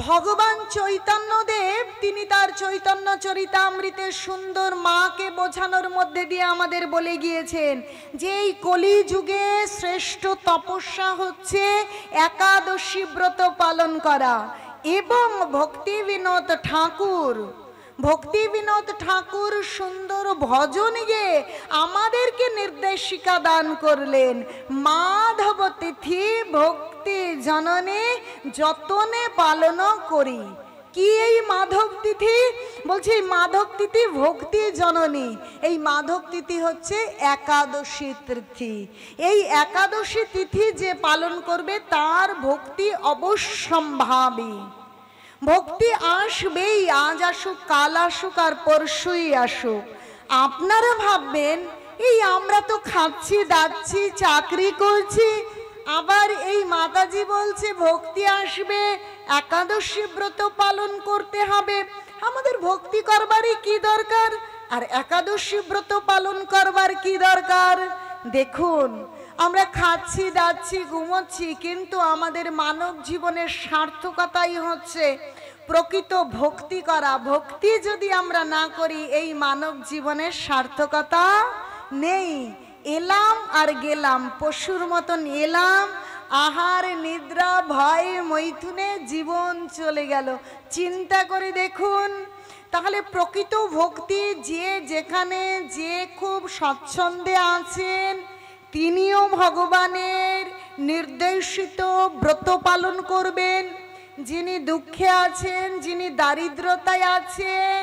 ভগবান চৈতন্যদেব তিনি তার চৈতন্য চরিতামৃতের সুন্দর মাকে বোঝানোর মধ্যে দিয়ে আমাদের বলে গিয়েছেন যে এই কলিযুগে শ্রেষ্ঠ তপস্যা হচ্ছে একাদশী ব্রত পালন করা। এবং ভক্তি বিনোদ ঠাকুর সুন্দর ভজন গেয়ে আমাদেরকে নির্দেশিকা দান করলেন, মাধব তিথি ভক্তি জননে যতনে পালন করি। কি এই মাধব তিথি? বলছে এই মাধব তিথি ভক্তি জননী। এই মাধব তিথি হচ্ছে একাদশী তিথি। এই একাদশী তিথি যে পালন করবে তার ভক্তি অবশ্যম্ভাবী। ভক্তি আসবেই, আজ আসুক কাল আসুক আর পরশুই আসুক। আপনারা ভাববেন এই আমরা তো খাচ্ছি দাচ্ছি চাকরি করছি, আবার এই মাতাজি বলছে ভক্তি আসবে একাদশী ব্রত পালন করতে হবে, আমাদের ভক্তি করবারই কি দরকার আর একাদশী ব্রত পালন করবার কি দরকার? দেখুন, আমরা খাচ্ছি দাচ্ছি ঘুমোচ্ছি, কিন্তু আমাদের মানব জীবনের সার্থকতাই হচ্ছে প্রকৃত ভক্তি করা। ভক্তি যদি আমরা না করি এই মানব জীবনের সার্থকতা নেই। এলাম আর গেলাম, পশুর মতন এলাম, আহার নিদ্রা ভয় মৈথুনে জীবন চলে গেল। চিন্তা করে দেখুন, তাহলে প্রকৃত ভক্তি যে যেখানে যে খুব স্বচ্ছন্দে আছেন তিনিও ভগবানের নির্দেশিত ব্রত পালন করবেন। যিনি দুঃখে আছেন, যিনি দারিদ্রতায় আছেন,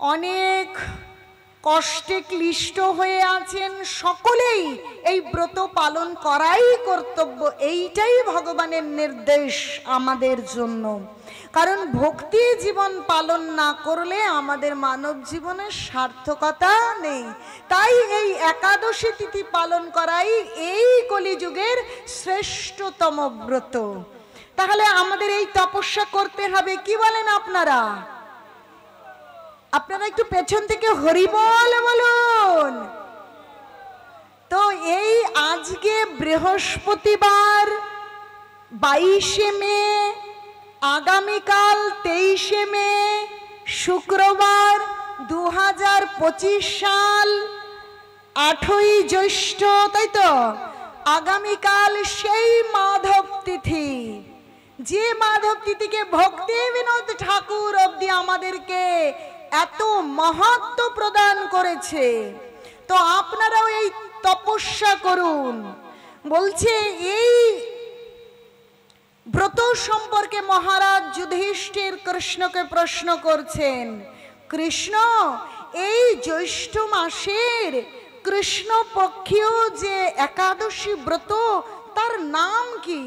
অনেক কষ্টে ক্লিষ্ট হয়ে আছেন, সকলেই এই ব্রত পালন করাই কর্তব্য। এইটাই ভগবানের নির্দেশ আমাদের জন্য। কারণ ভক্তি জীবন পালন না করলে আমাদের মানব জীবনের সার্থকতা নেই। তাই এই একাদশী তিথি পালন করাই এই কলিযুগের শ্রেষ্ঠতম ব্রত। তাহলে আমাদের এই তপস্যা করতে হবে, কি বলেন আপনারা? আপনারা একটু পেছন থেকে হরিবল বলুন। তো এই আজকে বৃহস্পতিবার 22শে মে, আগামীকাল 23শে মে শুক্রবার 2025 সাল 8ই জ্যৈষ্ঠ, তাই তো? আগামীকাল সেই মাধব তিথি, যে মাধব তিথিকে ভক্তি বিনোদ ঠাকুর অবধি আমাদেরকে এত মাহাত্ম্য প্রদান করেছে। তো আপনারাও এই তপস্যা করুন। বলছে এই ব্রত সম্পর্কে মহারাজ যুধিষ্ঠির কৃষ্ণকে প্রশ্ন করছেন, কৃষ্ণ এই জ্যৈষ্ঠ মাসের কৃষ্ণ পক্ষীয় যে একাদশী ব্রত তার নাম কি?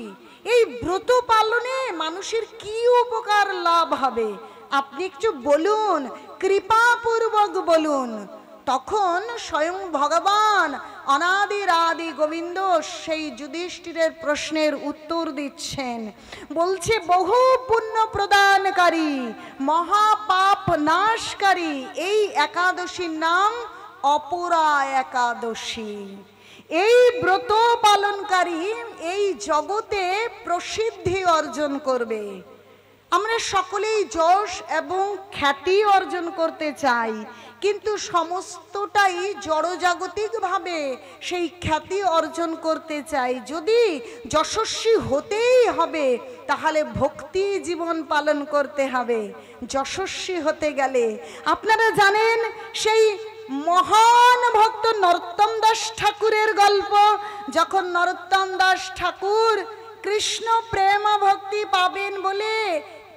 এই ব্রত পালনে মানুষের কি উপকার লাভ হবে? আপনি একটু বলুন, কৃপাপূর্বক বলুন। তখন স্বয়ং ভগবান অনাদির আদি গোবিন্দ সেই যুধিষ্ঠিরের প্রশ্নের উত্তর দিচ্ছেন। বলছে বহু পুণ্য প্রদানকারী মহাপাপ নাশকারী এই একাদশীর নাম অপরা একাদশী। এই ব্রত পালনকারী এই জগতে প্রসিদ্ধি অর্জন করবে। আমরা সকলেই যশ এবং খ্যাতি অর্জন করতে চাই, কিন্তু সমস্তটাই জড়জাগতিকভাবে সেই খ্যাতি অর্জন করতে চাই। যদি যশস্বী হতেই হবে তাহলে ভক্তি জীবন পালন করতে হবে। যশস্বী হতে গেলে আপনারা জানেন সেই মহান ভক্ত নরোত্তম দাস ঠাকুরের গল্প। যখন নরোত্তম দাস ঠাকুর কৃষ্ণ প্রেম ভক্তি পাবেন বলে,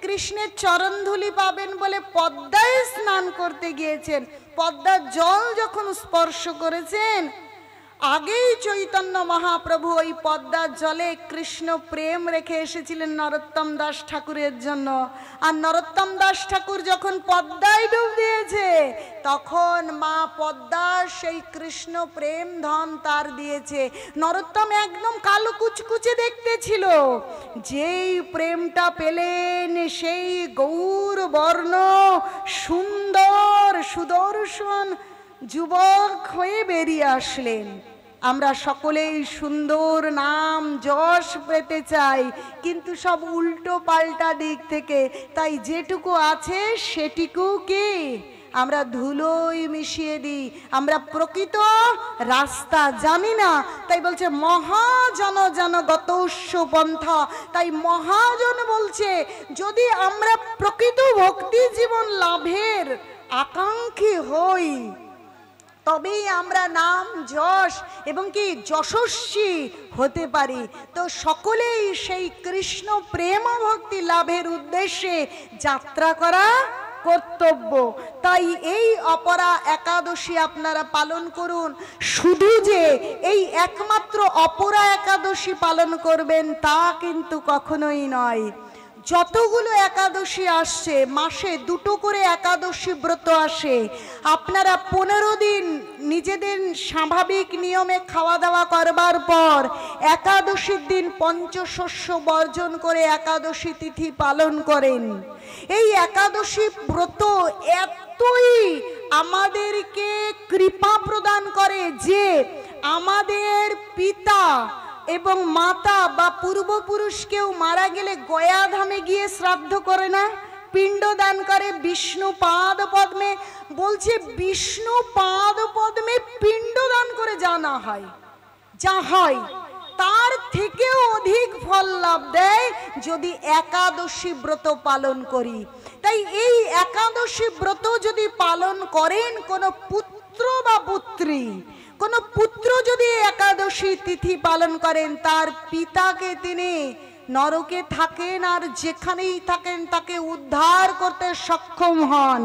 কৃষ্ণের চরণধুলি পাবেন বলে পদ্মায় স্নান করতে গিয়েছেন, পদ্মার জল যখন স্পর্শ করেছেন, আগেই চৈতন্য মহাপ্রভু ওই পদ্মার জলে কৃষ্ণ প্রেম রেখে এসেছিলেন নরোত্তম দাস ঠাকুরের জন্য। আর নরোত্তম দাস ঠাকুর যখন পদ্মায় ডুব দিয়েছে তখন মা পদ্মা সেই কৃষ্ণ প্রেম ধন তার দিয়েছে। নরোত্তম একদম কালো কুচকুচে দেখতে ছিল, যেই প্রেমটা পেলেন সেই গৌর বর্ণ সুন্দর সুদর্শন যুবক হয়ে বেরিয়ে আসলেন। আমরা সকলেই সুন্দর নাম যশ পেতে চাই, কিন্তু সব উল্টো পাল্টা দিক থেকে। তাই যেটুকু আছে সেটুকু কি আমরা ধুলোই মিশিয়ে দিই, আমরা প্রকৃত রাস্তা জানি না। তাই বলছে মহাজন জন গতস্য পন্থা। তাই মহাজন বলছে যদি আমরা প্রকৃত ভক্তি জীবন লাভের আকাঙ্ক্ষী হই, তবেই আমরা নাম যশ এবং কি যশস্বী হতে পারি। তো সকলেই সেই কৃষ্ণ প্রেম ভক্তি লাভের উদ্দেশ্যে যাত্রা করা কর্তব্য। তাই এই অপরা একাদশী আপনারা পালন করুন। শুধু যে এই একমাত্র অপরা একাদশী পালন করবেন তা কিন্তু কখনোই নয়। যতগুলো একাদশী আসছে, মাসে দুটো করে একাদশী ব্রত আসে, আপনারা 15 দিন নিজেদের স্বাভাবিক নিয়মে খাওয়া দাওয়া করবার পর একাদশীর দিন পঞ্চশস্য বর্জন করে একাদশী তিথি পালন করেন। এই একাদশী ব্রত এতই আমাদেরকে কৃপা প্রদান করে যে আমাদের পিতা এবং মাতা বা পূর্বপুরুষ কেউ মারা গেলে গয়াধামে গিয়ে শ্রাদ্ধ করে না, পিণ্ড দান করে বিষ্ণু পাদ পদ্মে। বলছে বিষ্ণু পাদ পদ্মে পিণ্ড দান করে যা না হয়, যা হয় তার থেকেও অধিক ফল লাভ দেয় যদি একাদশী ব্রত পালন করি। তাই এই একাদশী ব্রত যদি পালন করেন, কোনো পুত্র বা পুত্রী, কোনো পুত্র যদি একাদশী তিথি পালন করেন, তার পিতাকে তিনি নরকে থাকেন আর যেখানেই থাকেন তাকে উদ্ধার করতে সক্ষম হন।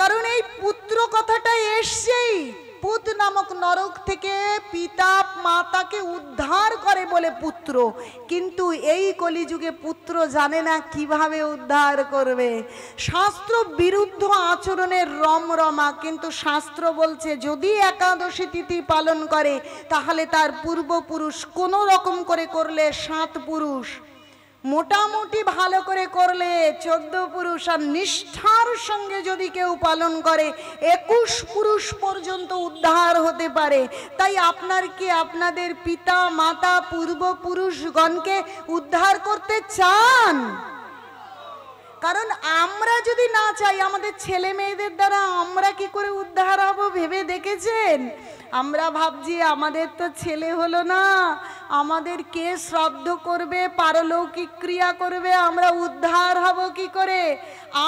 কারণ এই পুত্র কথাটা এসছেই পুত নামক নরক থেকে পিতা মাতাকে উদ্ধার করে বলে পুত্র। কিন্তু এই কলিযুগে পুত্র জানে না কিভাবে উদ্ধার করবে। শাস্ত্র বিরুদ্ধ আচরণের রমরমা, কিন্তু শাস্ত্র বলছে যদি একাদশী তিথি পালন করে তাহলে তার পূর্বপুরুষ কোনো রকম করে করলে 7 পুরুষ, মোটামুটি ভালো করে করলে 14 পুরুষ, আর নিষ্ঠার সঙ্গে যদি কেউ পালন করে 21 পুরুষ পর্যন্ত উদ্ধার হতে পারে। তাই আপনার কি আপনাদের পিতা মাতা পূর্বপুরুষগণকে উদ্ধার করতে চান? কারণ আমরা যদি না চাই, আমাদের ছেলে মেয়েদের দ্বারা আমরা কি করে উদ্ধার হব ভেবে দেখেছেন? আমরা ভাবছি আমাদের তো ছেলে হলো না, আমাদের কে শ্রাদ্ধ করবে, পারলৌকিক ক্রিয়া করবে, আমরা উদ্ধার হব কি করে?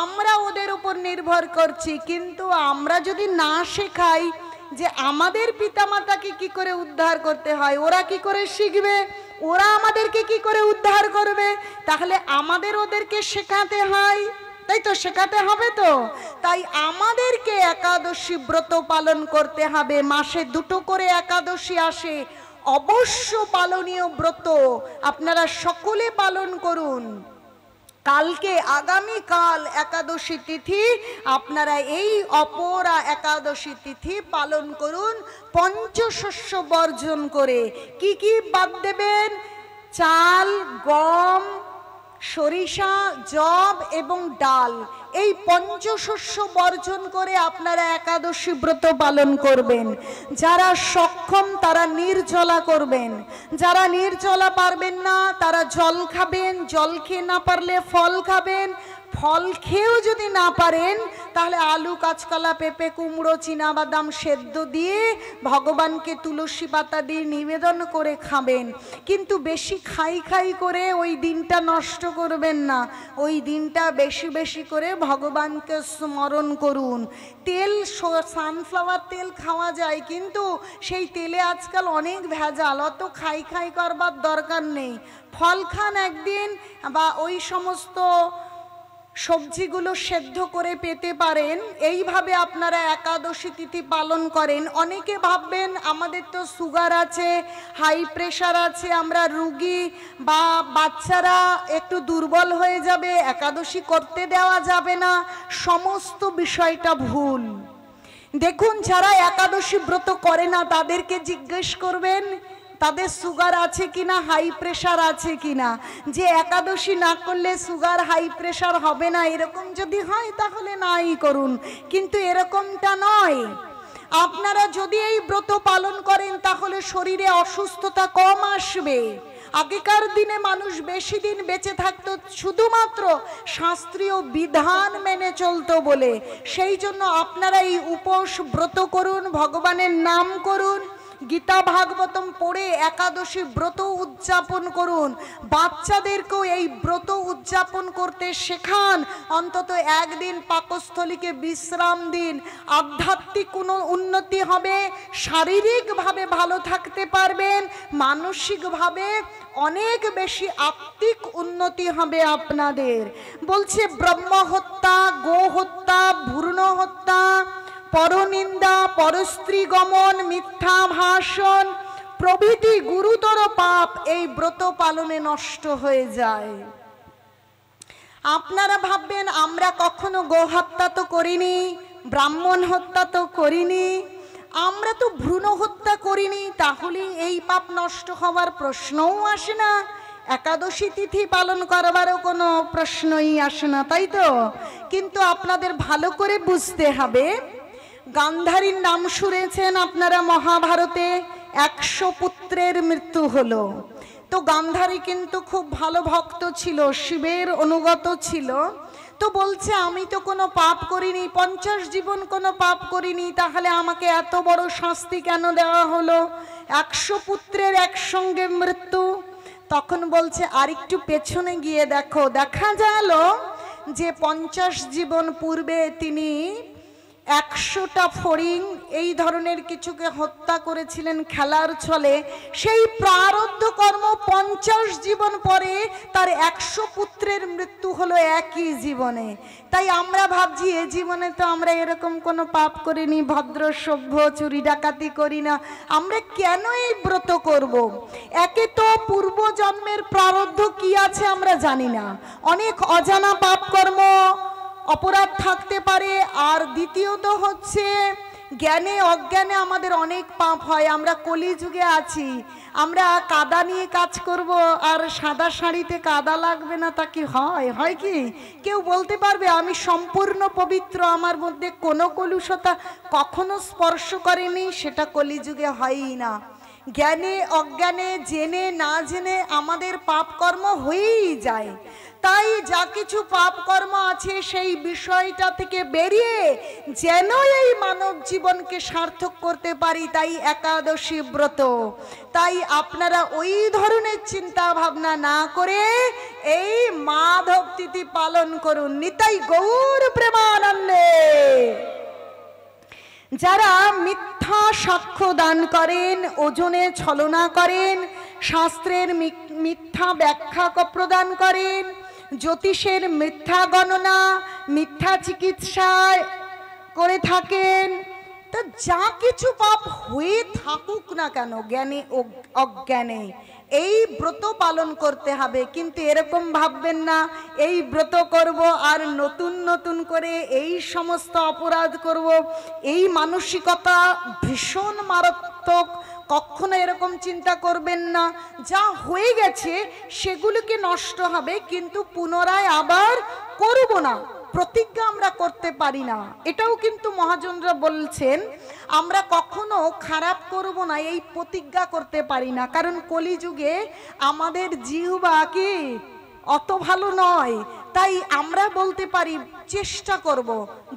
আমরা ওদের উপর নির্ভর করছি। কিন্তু আমরা যদি না শেখাই যে আমাদের পিতামাতাকে কি করে উদ্ধার করতে হয়, ওরা কি করে শিখবে? ওরা আমাদেরকে কি করে উদ্ধার করবে? তাহলে আমাদের ওদেরকে শেখাতে হয়, তাই তো, শেখাতে হবে তো। তাই আমাদেরকে একাদশী ব্রত পালন করতে হবে। মাসে 2টো করে একাদশী আসে, অবশ্য পালনীয় ব্রত। আপনারা সকলে পালন করুন। কালকে আগামীকাল একাদশী তিথি, আপনারা এই অপরা একাদশী তিথি পালন করুন পঞ্চশস্য বর্জন করে। কি কি বাদ দেবেন? চাল, গম, সরিষা, যব এবং ডাল, এই পঞ্চশস্য বর্জন করে আপনারা একাদশী ব্রত পালন করবেন। যারা সক্ষম তারা নির্জলা করবেন, যারা নির্জলা পারবেন না তারা জল খাবেন, জল খেয়ে না পারলে ফল খাবেন, ফল খেয়েও যদি না পারেন তাহলে আলু, কাঁচকলা, পেঁপে, কুমড়ো, চীনাবাদাম সেদ্ধ দিয়ে ভগবানকে তুলসী পাতা দিয়ে নিবেদন করে খাবেন। কিন্তু বেশি খাই করে ওই দিনটা নষ্ট করবেন না। ওই দিনটা বেশি বেশি করে ভগবানকে স্মরণ করুন। তেল, সানফ্লাওয়ার তেল খাওয়া যায়, কিন্তু সেই তেলে আজকাল অনেক ভেজাল, অত খাই করবার দরকার নেই। ফল খান একদিন, বা ওই সমস্ত সবজিগুলো সেদ্ধ করে পেতে পারেন। এইভাবে আপনারা একাদশী তিথি পালন করেন। অনেকে ভাববেন আমাদের তো সুগার আছে, হাই প্রেশার আছে, আমরা রুগী, বা বাচ্চারা একটু দুর্বল হয়ে যাবে, একাদশী করতে দেওয়া যাবে না। সমস্ত বিষয়টা ভুল। দেখুন, যারা একাদশী ব্রত করে না তাদেরকে জিজ্ঞেস করবেন তাদের সুগার আছে কিনা, হাই প্রেশার আছে কিনা। যে একাদশী না করলে সুগার হাই প্রেশার হবে না, এরকম যদি হয় তাহলে নাই করুন, কিন্তু এরকমটা নয়। আপনারা যদি এই ব্রত পালন করেন তাহলে শরীরে অসুস্থতা কম আসবে। আগেকার দিনে মানুষ বেশি দিন বেঁচে থাকতো শুধুমাত্র শাস্ত্রীয় বিধান মেনে চলতো বলে। সেই জন্য আপনারা এই উপোস ব্রত করুন, ভগবানের নাম করুন, গীতা ভাগবতম পড়ে একাদশী ব্রত উদযাপন করুন। বাচ্চাদেরকেও এই ব্রত উদযাপন করতে শেখান। অন্তত একদিন পাকস্থলীকে বিশ্রাম দিন। আধ্যাত্মিক কোনো উন্নতি হবে, শারীরিকভাবে ভালো থাকতে পারবেন, মানসিকভাবে অনেক বেশি আত্মিক উন্নতি হবে আপনাদের। বলছে ব্রহ্ম হত্যা, গো হত্যা, ভ্রূণ হত্যা, পরনিন্দা, পরস্ত্রী গমন, মিথ্যা ভাষণ প্রভৃতি গুরুতর পাপ এই ব্রত পালনে নষ্ট হয়ে যায়। আপনারা ভাববেন আমরা কখনো গো হত্যা তো করিনি, ব্রাহ্মণ হত্যা তো করিনি, আমরা তো ভ্রূণ হত্যা করিনি, তাহলে এই পাপ নষ্ট হওয়ার প্রশ্নও আসে না, একাদশী তিথি পালন করবারও কোনো প্রশ্নই আসে না, তাই তো? কিন্তু আপনাদের ভালো করে বুঝতে হবে, গান্ধারীর নাম শুনেছেন আপনারা মহাভারতে, 100 পুত্রের মৃত্যু হলো। তো গান্ধারী কিন্তু খুব ভালো ভক্ত ছিল, শিবের অনুগত ছিল। তো বলছে আমি তো কোনো পাপ করিনি, 50 জীবন কোনো পাপ করিনি, তাহলে আমাকে এত বড় শাস্তি কেন দেওয়া হলো? 100 পুত্রের একসঙ্গে মৃত্যু। তখন বলছে আরেকটু পেছনে গিয়ে দেখো, দেখা গেল যে 50 জীবন পূর্বে তিনি 100টা ফড়িং এই ধরনের কিছুকে হত্যা করেছিলেন খেলার ছলে। সেই প্রারব্ধ কর্ম 50 জীবন পরে তার 100 পুত্রের মৃত্যু হলো একই জীবনে। তাই আমরা ভাবছি এ জীবনে তো আমরা এরকম কোনো পাপ করিনি, ভদ্র সভ্য, চুরি ডাকাতি করি না, আমরা কেন এই ব্রত করব? একে তো পূর্ব জন্মের প্রারব্ধ কি আছে আমরা জানি না, অনেক অজানা পাপ কর্ম অপরাধ থাকতে পারে। আর দ্বিতীয়ত হচ্ছে জ্ঞানে অজ্ঞানে আমাদের অনেক পাপ হয়। আমরা কলিযুগে আছি, আমরা কাদা নিয়ে কাজ করব আর সাদা শাড়িতে কাদা লাগবে না, তা কি হয়? হয় কি? কেউ বলতে পারবে আমি সম্পূর্ণ পবিত্র, আমার মধ্যে কোনো কলুষতা কখনো স্পর্শ করেনি? সেটা কলিযুগে হয়ই না। জ্ঞানে অজ্ঞানে, জেনে না জেনে আমাদের পাপ কর্ম হয়েই যায়। তাই যা কিছু পাপ কর্ম আছে সেই বিষয়টা থেকে বেরিয়ে যেন এই মানব জীবনকে সার্থক করতে পারি, তাই একাদশী ব্রত। তাই আপনারা ওই ধরনের চিন্তা ভাবনা না করে এই মাধব তিথি পালন করুন। নিতাই গৌর প্রেমানন্দে। যারা মিথ্যা সাক্ষ্য দান করেন, ওজনে ছলনা করেন, শাস্ত্রের মিথ্যা ব্যাখ্যা প্রদান করেন, জ্যোতিষের মিথ্যা গণনা, মিথ্যা চিকিৎসা করে থাকেন, তো যা কিছু পাপ হয়ে থাকুক না কেন জ্ঞানে ও অজ্ঞানে, এই ব্রত পালন করতে হবে। কিন্তু এরকম ভাববেন না এই ব্রত করব আর নতুন নতুন করে এই সমস্ত অপরাধ করব, এই মানসিকতা ভীষণ মারাত্মক। কখনো এরকম চিন্তা করবেন না। যা হয়ে গেছে সেগুলোকে নষ্ট হবে, কিন্তু পুনরায় আবার করব না, প্রতিজ্ঞা আমরা করতে পারি না। এটাও কিন্তু মহাজনরা বলছেন আমরা কখনো খারাপ করব না এই প্রতিজ্ঞা করতে পারি না, কারণ কলিযুগে আমাদের জিহ্বা কি অত ভালো নয়। তাই আমরা বলতে পারি চেষ্টা করব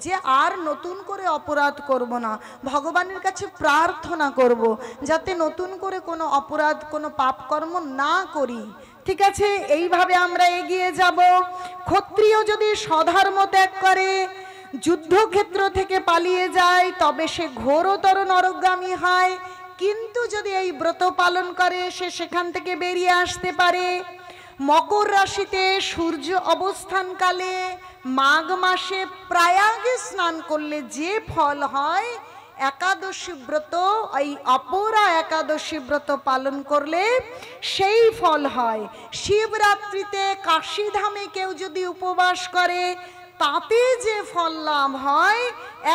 যে আর নতুন করে অপরাধ করব না, ভগবানের কাছে প্রার্থনা করব যাতে নতুন করে কোনো অপরাধ কোনো পাপকর্ম না করি। ঠিক আছে, এইভাবে আমরা এগিয়ে যাব। ক্ষত্রিয় যদি স্বধর্ম ত্যাগ করে, যুদ্ধক্ষেত্র থেকে পালিয়ে যায়, তবে সে ঘোরতর নরকগামী হয়। কিন্তু যদি এই ব্রত পালন করে সে সেখান থেকে বেরিয়ে আসতে পারে। মকর রাশিতে সূর্য অবস্থানকালে মাঘ মাসে প্রয়াগে স্নান করলে যে ফল হয়, একাদশী ব্রত এই অপরা একাদশী ব্রত পালন করলে সেই ফল হয়। শিবরাত্রিতে কাশীধামে কেউ যদি উপবাস করে তাতে যে ফল লাভ হয়,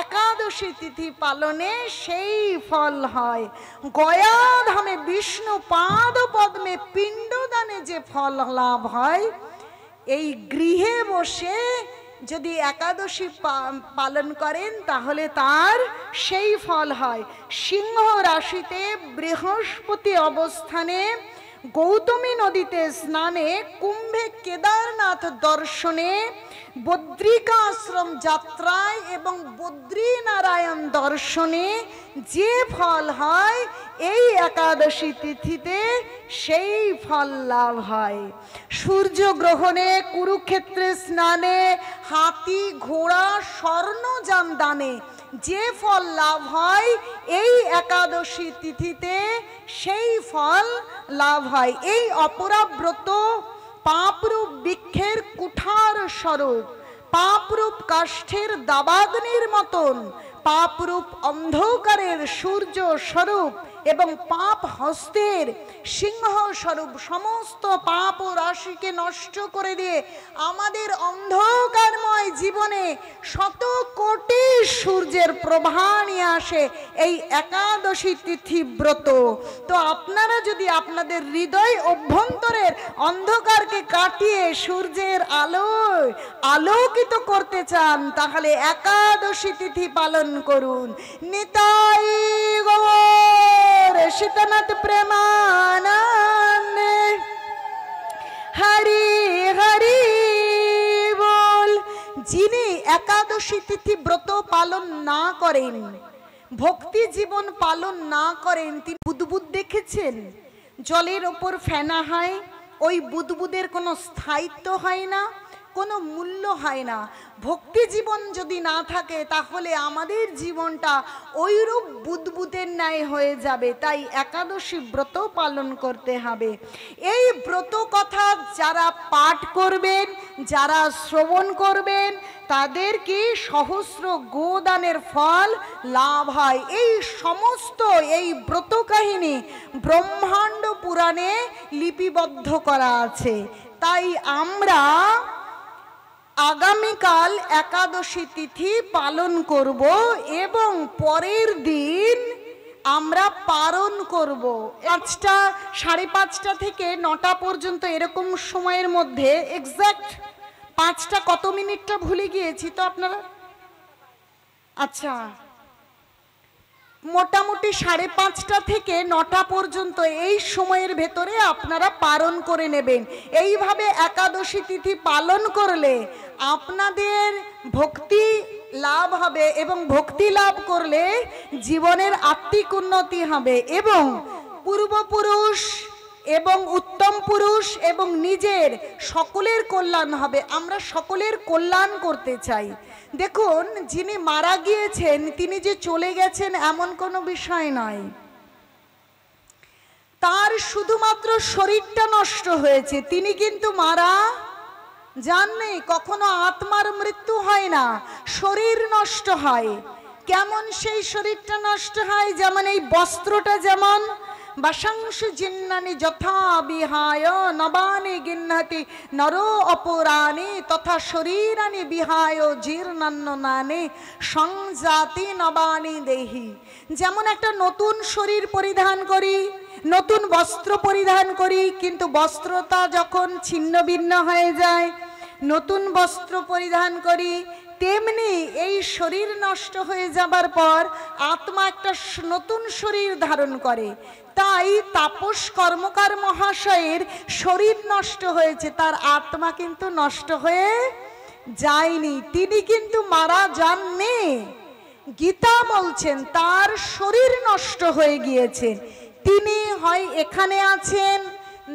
একাদশী তিথি পালনে সেই ফল হয়। গয়া ধামে বিষ্ণু পাদ পদ্মে পিণ্ডদানে যে ফল লাভ হয়, এই গৃহে বসে যদি একাদশী পালন করেন তাহলে তার সেই ফল হয়। সিংহ রাশিতে বৃহস্পতি অবস্থানে, গৌতমী নদীতে স্নানে, কুম্ভে কেদারনাথ দর্শনে, বদ্রিকা আশ্রম যাত্রায় এবং বদ্রীনারায়ণ দর্শনে যে ফল হয়, এই একাদশী তিথিতে সেই ফল লাভ হয়। সূর্য গ্রহণে, কুরুক্ষেত্রে স্নানে, হাতি ঘোড়া স্বর্ণযান দানে যে ফল লাভ হয়, এই একাদশী তিথিতে সেই ফল লাভ হয়। এই অপরাব্রত পাপরূপ বৃক্ষের কুঠার স্বরূপ, পাপরূপ কাষ্ঠের দাবাগ্নির মতন, পাপরূপ অন্ধকারের সূর্য স্বরূপ এবং পাপ হস্তের সিংহ স্বরূপ সমস্ত পাপ ও রাশিকে নষ্ট করে দিয়ে আমাদের অন্ধকারময় জীবনে শত কোটি সূর্যের প্রভা নিয়ে আসে এই একাদশী তিথি ব্রত। তো আপনারা যদি আপনাদের হৃদয় অভ্যন্তরের অন্ধকারকে কাটিয়ে সূর্যের আলোয় আলোকিত করতে চান, তাহলে একাদশী তিথি পালন করুন। নিতাই গৌর সীতানাথ প্রেমানন্দ, হরি হরি বল। যিনি একাদশী তিথি ব্রত পালন না করেন, ভক্তি জীবন পালন না করেন, তিনি বুদবুদ দেখেছেন? জলের ওপর ফেনা হয়, ওই বুদবুদের কোনো স্থায়িত্ব হয় না, কোনো মূল্য হয় না। ভক্তি জীবন যদি না থাকে তাহলে আমাদের জীবনটা ওইরূপ বুদবুদের ন্যায় হয়ে যাবে। তাই একাদশী ব্রত পালন করতে হবে। এই ব্রত কথা যারা পাঠ করবেন, যারা শ্রবণ করবেন, তাদের কি সহস্র গোদানের ফল লাভ হয়। এই সমস্ত এই ব্রত কাহিনী ব্রহ্মাণ্ড পুরাণে লিপিবদ্ধ করা আছে। তাই আমরা আগামীকাল একাদশী তিথি পালন করব এবং পরের দিন আমরা পালন করব 5টা, 5:30 থেকে 9টা পর্যন্ত, এরকম সময়ের মধ্যে। এক্সাক্ট 5টা কত মিনিটটা ভুলে গিয়েছি তো আপনারা। আচ্ছা, মোটামুটি 5:30 থেকে 9টা পর্যন্ত এই সময়ের ভেতরে আপনারা পালন করে নেবেন। এইভাবে একাদশী তিথি পালন করলে আপনাদের ভক্তি লাভ হবে এবং ভক্তি লাভ করলে জীবনের আত্মিক উন্নতি হবে এবং পূর্বপুরুষ এবং উত্তম পুরুষ এবং নিজের সকলের কল্যাণ হবে। আমরা সকলের কল্যাণ করতে চাই। দেখুন, যিনি মারা গিয়েছেন তিনি যে চলে গেছেন এমন কোনো বিষয় নয়। তার শুধুমাত্র শরীরটা নষ্ট হয়েছে, তিনি কিন্তু মারা যাননি। কখনো আত্মার মৃত্যু হয় না, শরীর নষ্ট হয়। কেমন সেই শরীরটা নষ্ট হয়? যেমন এই বস্ত্রটা যেমন বাসাংশু জিন্নানি যথা বিহায় নবানি গিন্নতি নরো অপরাণি তথা শরীরানি বিহায় জীর্ণান্নানি সংজাতি নবানি দেহি। যেমন একটা নতুন শরীর পরিধান করি, নতুন বস্ত্র পরিধান করি, কিন্তু বস্ত্রটা যখন ছিন্ন ভিন্ন হয়ে যায় নতুন বস্ত্র পরিধান করি, তেমনি এই শরীর নষ্ট হয়ে যাবার পর আত্মা একটা নতুন শরীর ধারণ করে। তাই তাপস কর্মকার মহাশয়ের শরীর নষ্ট হয়েছে, তার আত্মা কিন্তু নষ্ট হয়ে যায়নি, তিনি কিন্তু মারা যাননি। গীতা বলছেন তার শরীর নষ্ট হয়ে গিয়েছে, তিনি হয় এখানে আছেন,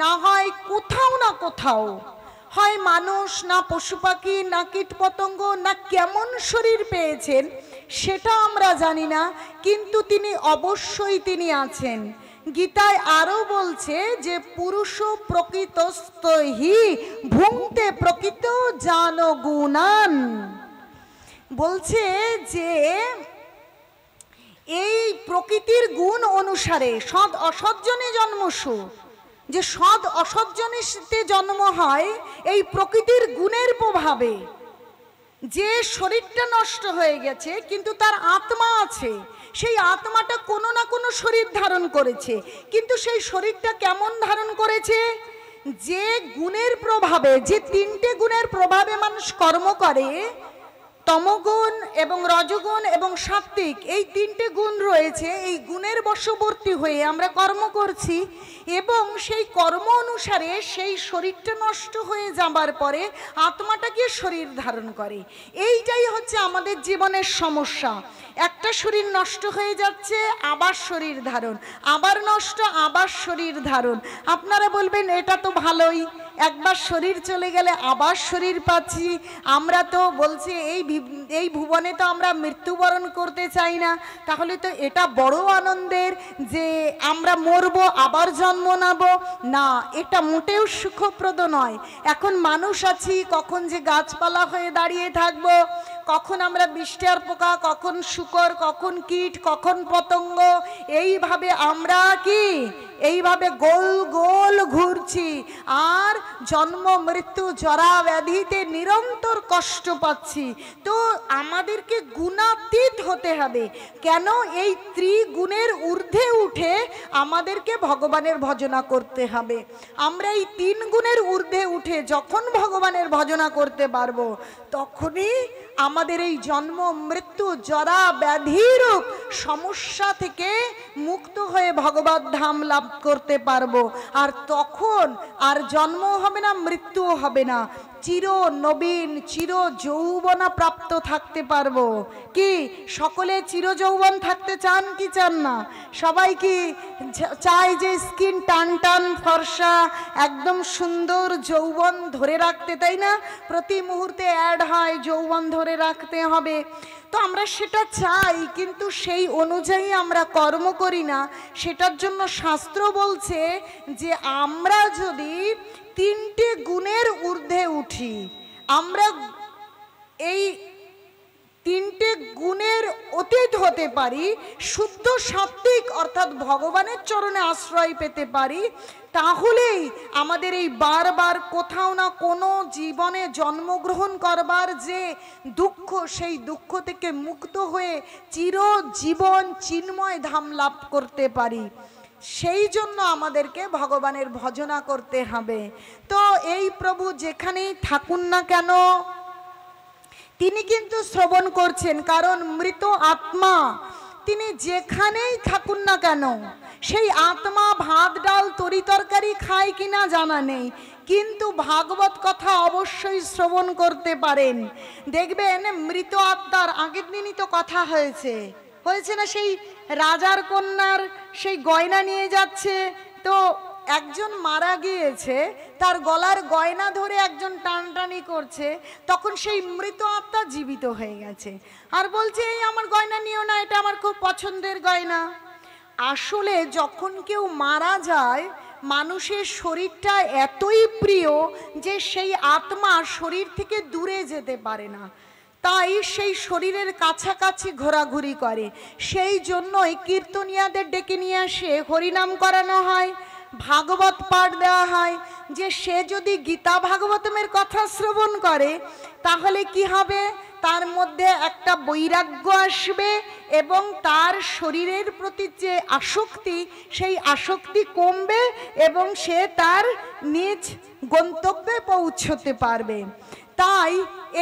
না হয় কোথাও না কোথাও, হয় মানুষ, না পশু পাখি, না কীট পতঙ্গ, না কেমন শরীর পেয়েছেন সেটা আমরা জানি না, কিন্তু তিনি অবশ্যই তিনি আছেন। গীতায় আরো বলছে যে পুরুষ প্রকৃতস্থহি ভুংতে প্রকৃত জানগুণান। বলছে যে এই প্রকৃতির গুণ অনুসারে সৎ অসৎজনে জন্মসু, যে সৎ অসৎজনিতে জন্ম হয় এই প্রকৃতির গুণের প্রভাবে। যে শরীরটা নষ্ট হয়ে গেছে কিন্তু তার আত্মা আছে, সেই আত্মাটা কোনো না কোনো শরীর ধারণ করেছে, কিন্তু সেই শরীরটা কেমন ধারণ করেছে? যে গুণের প্রভাবে, যে তিনটে গুণের প্রভাবে মানুষ কর্ম করে, তমগুণ এবং রজগুণ এবং সাত্ত্বিক, এই তিনটে গুণ রয়েছে। এই গুণের বশবর্তী হয়ে আমরা কর্ম করছি এবং সেই কর্ম অনুসারে সেই শরীরটা নষ্ট হয়ে যাবার পরে আত্মাটা গিয়ে শরীর ধারণ করে। এইটাই হচ্ছে আমাদের জীবনের সমস্যা। একটা শরীর নষ্ট হয়ে যাচ্ছে, আবার শরীর ধারণ, আবার নষ্ট, আবার শরীর ধারণ। আপনারা বলবেন এটা তো ভালোই, একবার শরীর চলে গেলে আবার শরীর পাচ্ছি। আমরা তো বলছি এই ভুবনে তো আমরা মৃত্যুবরণ করতে চাই না, তাহলে তো এটা বড় আনন্দের যে আমরা মরবো আবার জন্ম নেব। না, এটা মোটেও সুখপ্রদ নয়। এখন মানুষ আছি, কখন যে গাছপালা হয়ে দাঁড়িয়ে থাকবো, কখন আমরা বিষ্ঠার পোকা, কখন শুকর, কখন কীট, কখন পতঙ্গ, এইভাবে আমরা কি এইভাবে গোল গোল ঘুরছি আর জন্ম মৃত্যু জরা ব্যাধিতে নিরন্তর কষ্ট পাচ্ছি। তো আমাদেরকে গুণাতীত হতে হবে। কেন? এই ত্রিগুণের ঊর্ধ্বে উঠে আমাদেরকে ভগবানের ভজনা করতে হবে। আমরা এই তিন গুণের ঊর্ধ্বে উঠে যখন ভগবানের ভজনা করতে পারবো, তখনই আমাদের এই জন্ম মৃত্যু জরা ব্যাধিরূপ সমস্যা থেকে মুক্ত হয়ে ভগবত ধাম লাভ করতে পারবো। আর তখন আর জন্ম হবে না, মৃত্যুও হবে না, চির নবীন চির যৌবনা প্রাপ্ত থাকতে পারবো। কি সকলে চির যৌবন থাকতে চান কি চান না? সবাই কি চায় যে স্কিন টান টান ফর্সা একদম সুন্দর যৌবন ধরে রাখতে, তাই না? প্রতি মুহূর্তে অ্যাড হয় যৌবন ধরে রাখতে হবে। তো আমরা সেটা চাই, কিন্তু সেই অনুযায়ী আমরা কর্ম করি না। সেটার জন্য শাস্ত্র বলছে যে আমরা যদি তিনটে গুণের ঊর্ধ্বে উঠি, আমরা এই তিনটে গুণের অতীত হতে পারি, শুদ্ধ সাত্ত্বিক অর্থাৎ ভগবানের চরণে আশ্রয় পেতে পারি, তাহলেই আমাদের এই বারবার কোথাও না কোনো জীবনে জন্মগ্রহণ করবার যে দুঃখ, সেই দুঃখ থেকে মুক্ত হয়ে চিরজীবন চিন্ময় ধাম লাভ করতে পারি। সেই জন্য আমাদেরকে ভগবানের ভজনা করতে হবে। তো এই প্রভু যেখানেই থাকুন না কেন তিনি কিন্তু শ্রবণ করছেন, কারণ মৃত আত্মা তিনি যেখানেই থাকুন না কেন সেই আত্মা ভাত ডাল তরি তরকারি খায় কিনা জানা নেই, কিন্তু ভাগবত কথা অবশ্যই শ্রবণ করতে পারেন। দেখবেন মৃত আত্মার আগের দিনই তো কথা হয়েছে না, সেই রাজার কন্যার সেই গয়না নিয়ে যাচ্ছে, তো একজন মারা গিয়েছে, তার গলার গয়না ধরে একজন টানটানি করছে, তখন সেই মৃত আত্মা জীবিত হয়ে গেছে আর বলছে এই আমার গয়না নিও না, এটা আমার খুব পছন্দের গয়না। আসলে যখন কেউ মারা যায় মানুষের শরীরটা এতই প্রিয় যে সেই আত্মা শরীর থেকে দূরে যেতে পারে না, তাই সেই শরীরের কাছাকাছি ঘোরাঘুরি করে। সেই জন্যই কীর্তনিয়াদের ডেকে নিয়ে আসে হরিনাম করানো হয়, ভাগবত পাঠ দেওয়া হয়, যে সে যদি গীতা ভাগবতমের কথা শ্রবণ করে তাহলে কি হবে, তার মধ্যে একটা বৈরাগ্য আসবে এবং তার শরীরের প্রতি যে আসক্তি সেই আসক্তি কমবে এবং সে তার নিজ গন্তব্যে পৌঁছতে পারবে। তাই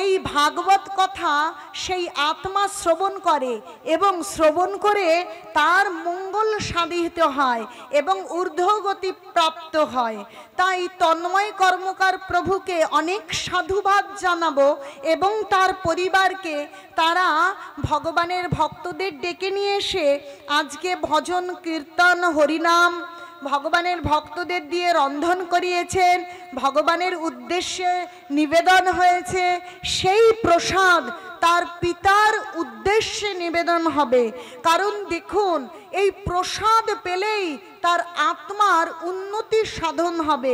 এই ভাগবত কথা সেই আত্মা শ্রবণ করে এবং শ্রবণ করে তার মঙ্গল সাধিত হয় এবং ঊর্ধ্বগতি প্রাপ্ত হয়। তাই তন্ময় কর্মকার প্রভুকে অনেক সাধুবাদ জানাবো এবং তার পরিবারকে, তারা ভগবানের ভক্তদের ডেকে নিয়ে এসে আজকে ভজন কীর্তন হরিনাম ভগবানের ভক্তদের দিয়ে রন্ধন করিয়েছেন, ভগবানের উদ্দেশ্যে নিবেদন হয়েছে। সেই প্রসাদ তার পিতার উদ্দেশ্যে নিবেদন হবে, কারণ দেখুন এই প্রসাদ পেলেই তার আত্মার উন্নতি সাধন হবে।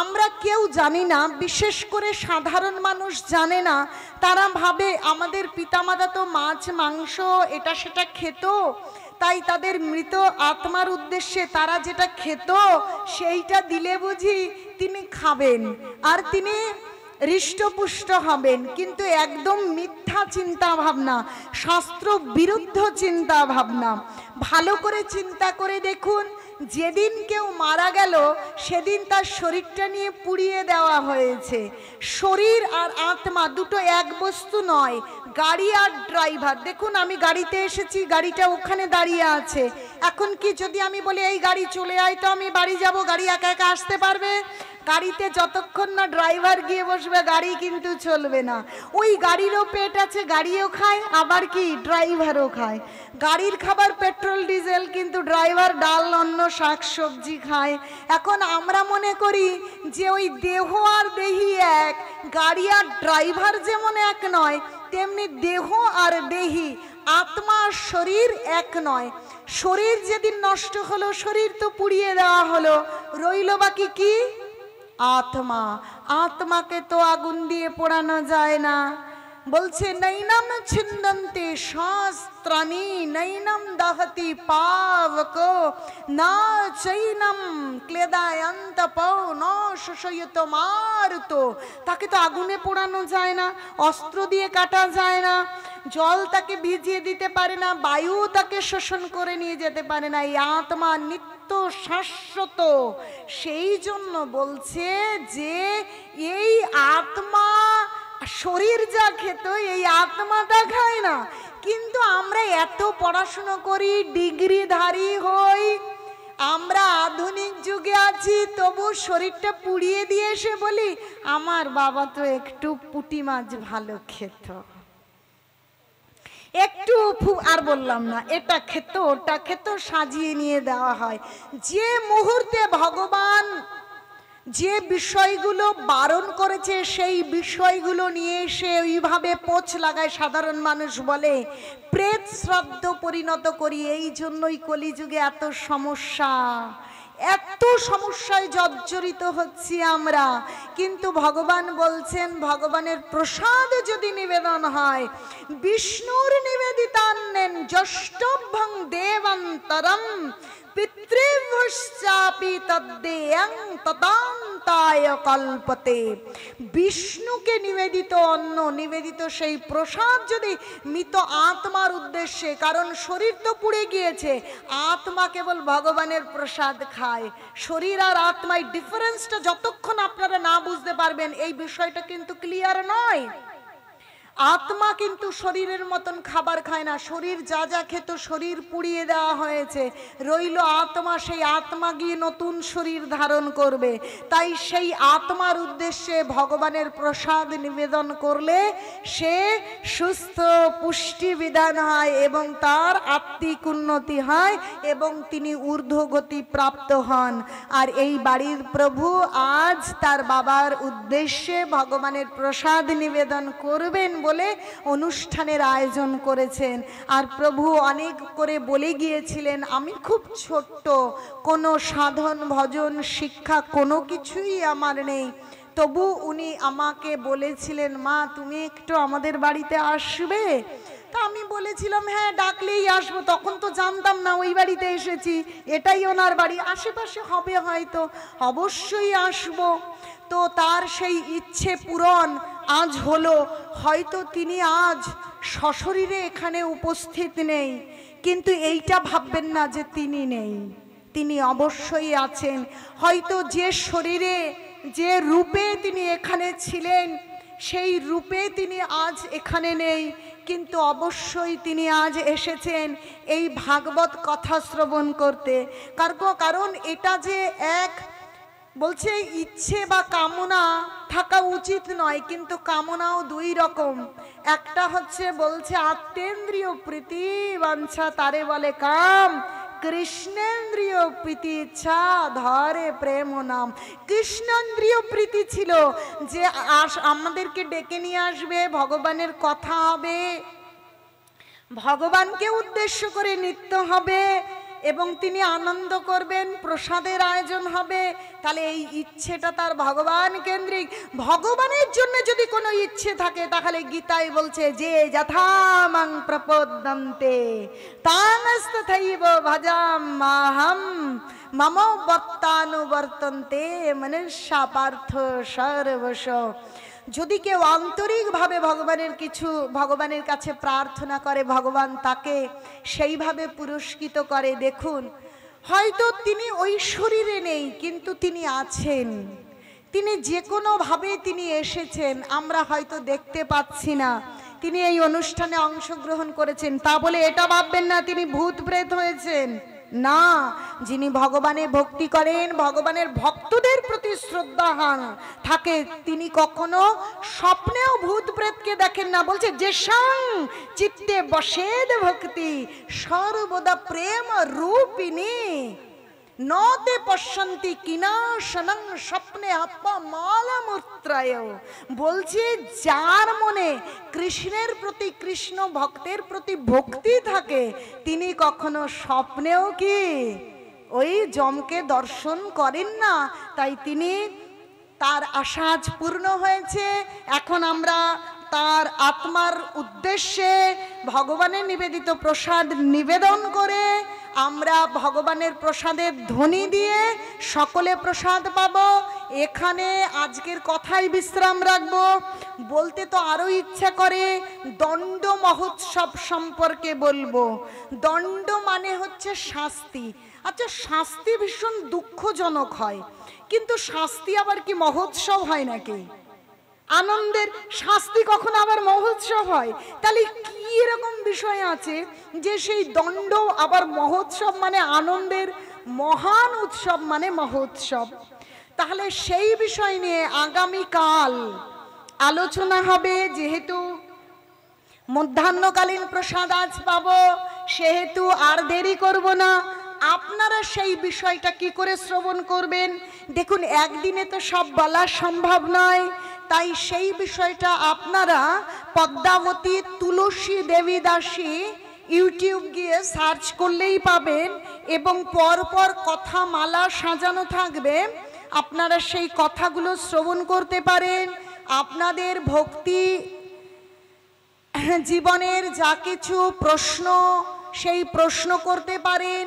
আমরা কেউ জানি না, বিশেষ করে সাধারণ মানুষ জানে না, তারা ভাবে আমাদের পিতামাতা তো মাছ মাংস এটা সেটা খেত, তাই তাদের মৃত আত্মার উদ্দেশ্যে তারা যেটা খেত সেইটা দিলে বুঝি তিনি খাবেন আর তিনি হৃষ্টপুষ্ট হবেন। কিন্তু একদম মিথ্যা চিন্তা ভাবনা, শাস্ত্র বিরুদ্ধ চিন্তা ভাবনা। ভালো করে চিন্তা করে দেখুন যেদিন কেউ মারা গেল সেদিন তার শরীরটা নিয়ে পুড়িয়ে দেওয়া হয়েছে। শরীর আর আত্মা দুটো এক বস্তু নয়। গাড়ি আর ড্রাইভার, দেখুন আমি গাড়িতে এসেছি, গাড়িটা ওখানে দাঁড়িয়ে আছে। এখন কি যদি আমি বলি এই গাড়ি চলে আয় তো আমি বাড়ি যাব, গাড়ি একা একা আসতে পারবে? গাড়িতে যতক্ষণ না ড্রাইভার গিয়ে বসবে গাড়ি কিন্তু চলবে না। ওই গাড়িরও পেট আছে, গাড়িও খায়, আবার কি ড্রাইভারও খায়। গাড়ির খাবার পেট্রোল ডিজেল, কিন্তু ড্রাইভার ডাল অন্ন শাক সবজি খায়। এখন আমরা মনে করি যে ওই দেহ আর দেহি এক, গাড়ি আর ড্রাইভার যেমন এক নয়, তেমনি দেহ আর দেহি, আত্মা আর শরীর এক নয়। শরীর যেদিন নষ্ট হলো, শরীর তো পুড়িয়ে দেওয়া হলো, রইল বাকি কি? আত্মা। আত্মাকে তো আগুন দিয়ে পোড়ানো যায় না। বলছে নৈনম ছিন্দন্তে শাস্ত্রাণি নৈনম দহতি পাবকো না চৈনম ক্লেদায়ন্তপো ন শোষয়িত মারুতো। তাকে তো আগুনে পোড়ানো যায় না, অস্ত্র দিয়ে কাটা যায় না, জল তাকে ভিজিয়ে দিতে পারে না, বায়ু তাকে শোষণ করে নিয়ে যেতে পারে না। এই আত্মা নিত্য শাশ্বত। সেই জন্য বলছে যে এই আত্মা, শরীর যা খেত এই আত্মাটা খায় না। কিন্তু আমরা এত পড়াশুনো করি, ডিগ্রিধারী হই, আমরা আধুনিক যুগে আছি, তবু শরীরটা পুড়িয়ে দিয়ে এসে বলি আমার বাবা তো একটু পুঁটি মাছ ভালো খেত, একটু আর বললাম না, এটা খেত ওটা খেত, সাজিয়ে নিয়ে দেওয়া হয়। যে মুহূর্তে ভগবান যে বিষয়গুলো বারণ করেছে সেই বিষয়গুলো নিয়ে এসে ওইভাবে পোছ লাগায়, সাধারণ মানুষ বলে প্রেত শ্রাদ্ধ পরিণত করি। এই জন্যই কলিযুগে এত সমস্যা, এত সমস্যায় জর্জরিত হচ্ছি আমরা। কিন্তু ভগবান বলছেন ভগবানের প্রসাদ যদি নিবেদন হয়, বিষ্ণুর নিবেদিতান্নেন যষ্টভ্যং দেবান্তরম পিতৃভ্যশ্চাপি তদ্দেয়ং ততান্তায় কল্পতে। বিষ্ণুকে নিবেদিত অন্ন, নিবেদিত সেই প্রসাদ যদি মৃত আত্মার উদ্দেশ্যে, কারণ শরীর তো পুড়ে গিয়েছে, আত্মা কেবল ভগবানের প্রসাদ খায়। শরীর আর আত্মায় ডিফারেন্সটা যতক্ষণ আপনারা না বুঝতে পারবেন এই বিষয়টা কিন্তু ক্লিয়ার নয়। আত্মা কিন্তু শরীরের মতন খাবার খায় না। শরীর যা যা খেত শরীর পুড়িয়ে দেওয়া হয়েছে, রইল আত্মা। সেই আত্মা গিয়ে নতুন শরীর ধারণ করবে। তাই সেই আত্মার উদ্দেশ্যে ভগবানের প্রসাদ নিবেদন করলে সে সুস্থ পুষ্টি বিধান হয় এবং তার আত্মিক উন্নতি হয় এবং তিনি ঊর্ধ্বগতি প্রাপ্ত হন। আর এই বাড়ির প্রভু আজ তার বাবার উদ্দেশ্যে ভগবানের প্রসাদ নিবেদন করবেন বলে অনুষ্ঠানের আয়োজন করেছেন। আর প্রভু অনেক করে বলে গিয়েছিলেন আমি খুব ছোট্ট, কোনো সাধন ভজন শিক্ষা কোনো কিছুই আমার নেই, তবু উনি আমাকে বলেছিলেন মা তুমি একটু আমাদের বাড়িতে আসবে। তা আমি বলেছিলাম হ্যাঁ ডাকলেই আসবো। তখন তো জানতাম না ওই বাড়িতে এসেছি, এটাই ওনার বাড়ি, আশেপাশে হবে হয়তো, অবশ্যই আসবো। তো তার সেই ইচ্ছে পূরণ আজ হলো। হয়তো তিনি আজ সশরীরে এখানে উপস্থিত নেই, কিন্তু এইটা ভাববেন না যে তিনি নেই, তিনি অবশ্যই আছেন। হয়তো যে শরীরে যে রূপে তিনি এখানে ছিলেন সেই রূপে তিনি আজ এখানে নেই, কিন্তু অবশ্যই তিনি আজ এসেছেন এই ভাগবত কথা শ্রবণ করতে। কারণ এটা যে এক বলছে ইচ্ছে বা কামনা থাকা উচিত নয়, কিন্তু কামনাও দুই রকম। একটা হচ্ছে বলছে আত্মেন্দ্রিয় প্রীতি বাঞ্ছা, তারে বলে কাম। কৃষ্ণেন্দ্রিয় প্রীতি ইচ্ছা ধরে প্রেম নাম। কৃষ্ণেন্দ্রিয় প্রীতি ছিল যে আমাদেরকে ডেকে নিয়ে আসবে, ভগবানের কথা হবে, ভগবানকে উদ্দেশ্য করে নৃত্য হবে এবং তিনি আনন্দ করবেন, প্রসাদের আয়োজন হবে। তাহলে এই ইচ্ছেটা তার ভগবান কেন্দ্রিক। ভগবানের জন্য যদি কোনো ইচ্ছে থাকে তাহলে গীতায় বলছে যে যথামাং প্রপদ্যন্তে তানস্তথৈব ভজাম্যহম মম বর্তানুবর্তন্তে মনুষ্যা পার্থ সর্বশ। যদি কেউ আন্তরিকভাবে ভগবানের কাছে প্রার্থনা করে, ভগবান তাকে সেইভাবে পুরস্কৃত করে। দেখুন হয়তো তিনি ওই শরীরে নেই, কিন্তু তিনি আছেন। তিনি যে কোনোভাবে তিনি এসেছেন, আমরা হয়তো দেখতে পাচ্ছি না। তিনি এই অনুষ্ঠানে অংশগ্রহণ করেছেন, তা বলে এটা ভাববেন না তিনি ভূত প্রেত হয়েছেন। না, যিনি ভগবানের ভক্তি করেন, ভগবানের ভক্তদের প্রতি শ্রদ্ধাহান থাকে, তিনি কখনো স্বপ্নেও ভূত প্রেতকে দেখেন না। বলছে যে সং চিত্তে বসেদ ভক্তি সর্বদা প্রেম রূপিণী নতে পশ্যন্তি কিনাশনং স্বপ্নে আত্মা মালামূত্রায়। বলছে যার মনে কৃষ্ণের প্রতি, কৃষ্ণ ভক্তের প্রতি ভক্তি থাকে, তিনি কখনো স্বপ্নেও কি ওই যমকে দর্শন করেন না। তাই তিনি, তার আশা আজ পূর্ণ হয়েছে। এখন আমরা তার আত্মার উদ্দেশ্যে ভগবানের নিবেদিত প্রসাদ নিবেদন করে আমরা ভগবানের প্রসাদের ধ্বনি দিয়ে সকলে প্রসাদ পাব। এখানে আজকের কথাই বিশ্রাম রাখব। বলতে তো আরো ইচ্ছা করে দণ্ড মহোৎসব সম্পর্কে বলবো। দণ্ড মানে হচ্ছে শাস্তি। আচ্ছা, শাস্তি ভীষণ দুঃখজনক হয়, কিন্তু শাস্তি আবার কি মহোৎসব হয় নাকি? আনন্দের শাস্তি কখনো আবার মহোৎসব হয়? তাহলে কি এরকম বিষয় আছে যে সেই দণ্ড আবার মহোৎসব, মানে আনন্দের মহান উৎসব মানে মহোৎসব? তাহলে সেই বিষয় নিয়ে আগামীকাল আলোচনা হবে। যেহেতু মধ্যাহ্নকালীন প্রসাদ আজ পাবো, সেহেতু আর দেরি করব না। আপনারা সেই বিষয়টা কি করে শ্রবণ করবেন? দেখুন, একদিনে তো সব বলা সম্ভব নয়, তাই সেই বিষয়টা আপনারা পদ্মাবতী তুলসী দেবী দাসী ইউটিউব গিয়ে সার্চ করলেই পাবেন, এবং পরপর কথা মালা সাজানো থাকবে। আপনারা সেই কথাগুলো শ্রবণ করতে পারেন। আপনাদের ভক্তি জীবনের যা কিছু প্রশ্ন, সেই প্রশ্ন করতে পারেন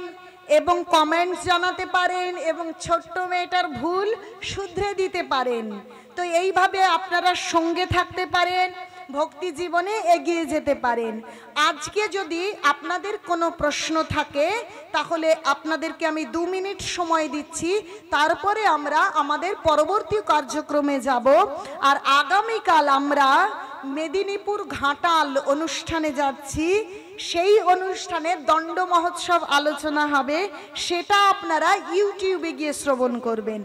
এবং কমেন্টস জানাতে পারেন, এবং ছোট্ট মেয়েটার ভুল শুধরে দিতে পারেন। তো এইভাবে আপনারা সঙ্গে থাকতে পারেন, ভক্তি জীবনে এগিয়ে যেতে পারেন। আজকে যদি আপনাদের কোনো প্রশ্ন থাকে, তাহলে আপনাদেরকে আমি 2 মিনিট সময় দিচ্ছি, তারপরে আমরা আমাদের পরবর্তী কার্যক্রমে যাব। আর আগামীকাল আমরা মেদিনীপুর ঘাটাল অনুষ্ঠানে যাচ্ছি। সেই অনুষ্ঠানে দণ্ড মহোৎসব আলোচনা হবে, সেটা আপনারা ইউটিউবে গিয়ে শ্রবণ করবেন।